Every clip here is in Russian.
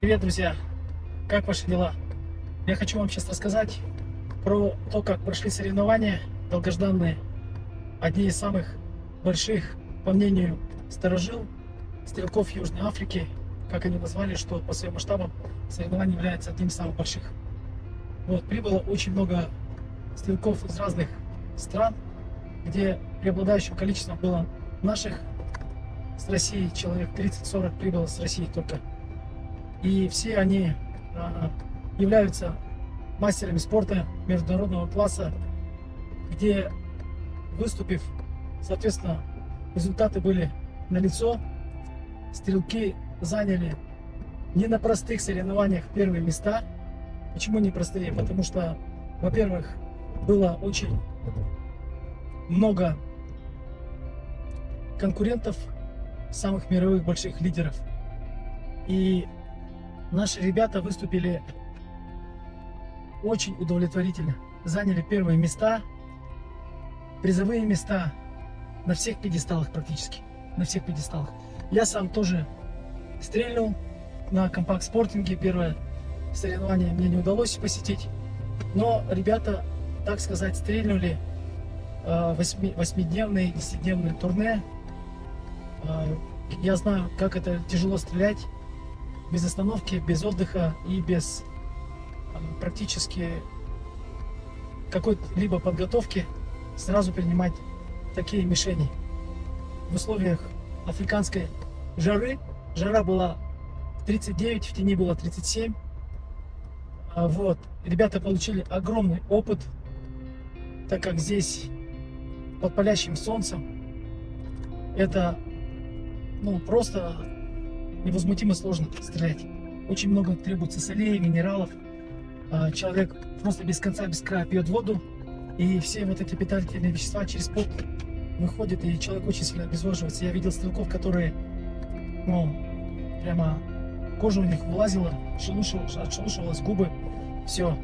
Привет, друзья! Как ваши дела? Я хочу вам сейчас рассказать про то, как прошли соревнования долгожданные. Одни из самых больших, по мнению старожил, стрелков Южной Африки, как они назвали, что по своим масштабам соревнование является одним из самых больших. Вот, прибыло очень много стрелков из разных стран, где преобладающим количеством было наших, с России человек 30-40 прибыло с России только. И все они являются мастерами спорта международного класса, где, выступив, соответственно, результаты были налицо. Стрелки заняли не на простых соревнованиях первые места. Почему не простые? Потому что, во-первых, было очень много конкурентов, самых мировых больших лидеров. И наши ребята выступили очень удовлетворительно. Заняли первые места, призовые места на всех пьедесталах практически. На всех пьедесталах. Я сам тоже стрельнул на компакт-спортинге. Первое соревнование мне не удалось посетить. Но ребята, так сказать, стрельнули 8-дневные, 10-дневные турне. Я знаю, как это тяжело стрелять без остановки, без отдыха и без практически какой-либо подготовки сразу принимать такие мишени. В условиях африканской жары, жара была 39, в тени было 37. Вот. Ребята получили огромный опыт, так как здесь под палящим солнцем это просто невозмутимо сложно стрелять. Очень много требуется солей, минералов. Человек просто без конца, без края пьет воду, и все вот эти питательные вещества через пот выходят, и человек очень сильно обезвоживается. Я видел стрелков, которые, прямо кожа у них вылазила, отшелушивалась, губы, все.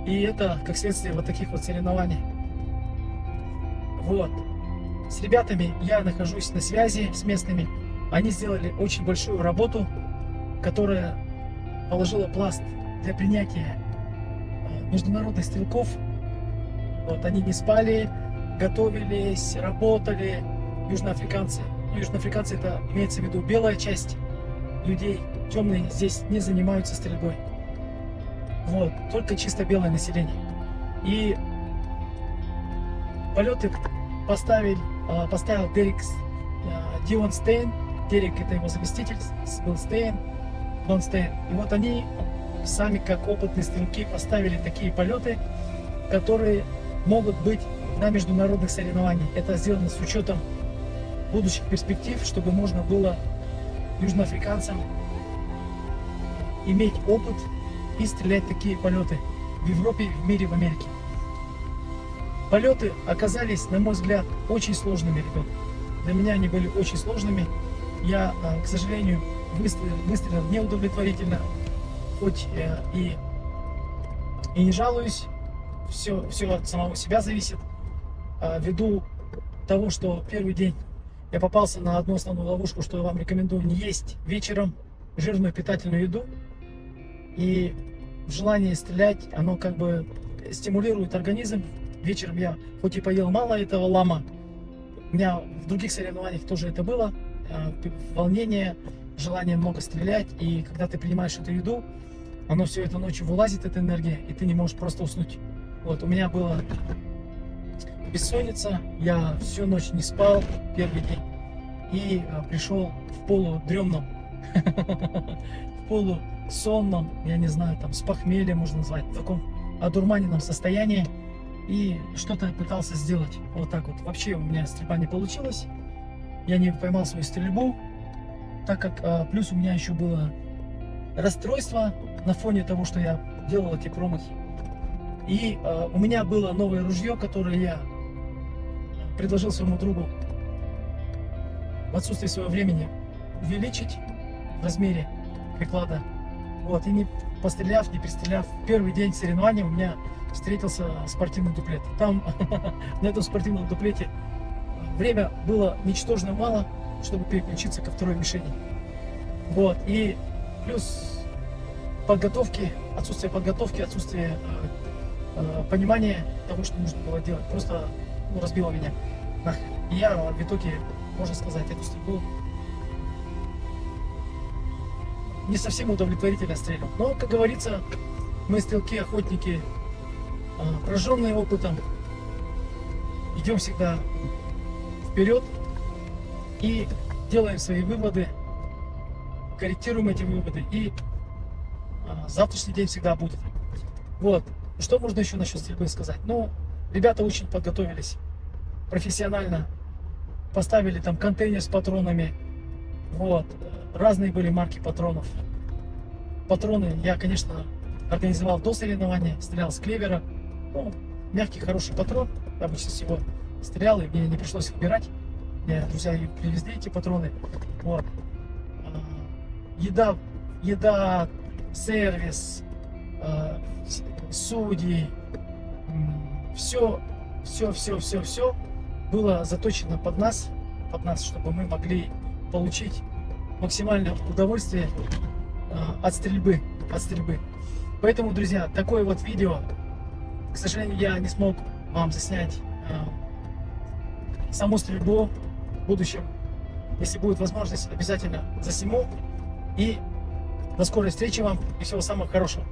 И это как следствие вот таких вот соревнований. Вот. С ребятами я нахожусь на связи с местными. Они сделали очень большую работу, которая положила пласт для принятия международных стрелков. Вот, они не спали, готовились, работали. Южноафриканцы. Южноафриканцы — это имеется в виду белая часть людей. Темные здесь не занимаются стрельбой. Вот, только чисто белое население. И полеты поставил Дерек Дивон Стейн. Дерек — это его заместитель, был Дон Стейн. И вот они сами, как опытные стрелки, поставили такие полеты, которые могут быть на международных соревнованиях. Это сделано с учетом будущих перспектив, чтобы можно было южноафриканцам иметь опыт и стрелять такие полеты в Европе, в мире, в Америке. Полеты оказались, на мой взгляд, очень сложными, ребят. Для меня они были очень сложными. Я, к сожалению, выстрелил неудовлетворительно, хоть и не жалуюсь, все от самого себя зависит. Ввиду того, что первый день я попался на одну основную ловушку, что я вам рекомендую не есть вечером жирную питательную еду. И в желании стрелять, оно как бы стимулирует организм. Вечером я хоть и поел мало этого лама, у меня в других соревнованиях тоже это было. Волнение, желание много стрелять, и когда ты принимаешь эту еду, оно все это ночью вылазит, эта энергия, и ты не можешь просто уснуть. Вот, у меня была бессонница, я всю ночь не спал первый день, и пришел в полудремном, в полусонном, я не знаю, там с похмелья можно назвать, в таком одурманенном состоянии, и что-то пытался сделать вот так вот. Вообще у меня стрельба не получилась. Я не поймал свою стрельбу, так как плюс у меня еще было расстройство на фоне того, что я делал эти промахи. И у меня было новое ружье, которое я предложил своему другу в отсутствие своего времени увеличить в размере приклада. Вот, и не постреляв, не пристреляв, первый день соревнований у меня встретился спортивный дуплет. Там на этом спортивном дуплете время было ничтожно мало, чтобы переключиться ко второй мишени. Вот, и плюс подготовки, отсутствие понимания того, что нужно было делать. Просто разбило меня нахрен. И я в итоге, можно сказать, эту стрельбу не совсем удовлетворительно стрелял. Но, как говорится, мы стрелки, охотники, прожженные опытом, идем всегда вперед и делаем свои выводы, корректируем эти выводы, и завтрашний день всегда будет. Вот. Что можно еще насчет стрельбы сказать? Ну, ребята очень подготовились профессионально, поставили там контейнер с патронами, вот, разные были марки патронов. Патроны я, конечно, организовал до соревнования, стрелял с клевера, ну, мягкий, хороший патрон, я обычно всего стрелял, и мне не пришлось их убирать, мне друзья привезли эти патроны, вот. Еда, сервис, судьи, все было заточено под нас, чтобы мы могли получить максимальное удовольствие от стрельбы. Поэтому, друзья, такое вот видео. К сожалению, я не смог вам заснять саму стрельбу. В будущем, если будет возможность, обязательно засниму. И до скорой встречи вам и всего самого хорошего.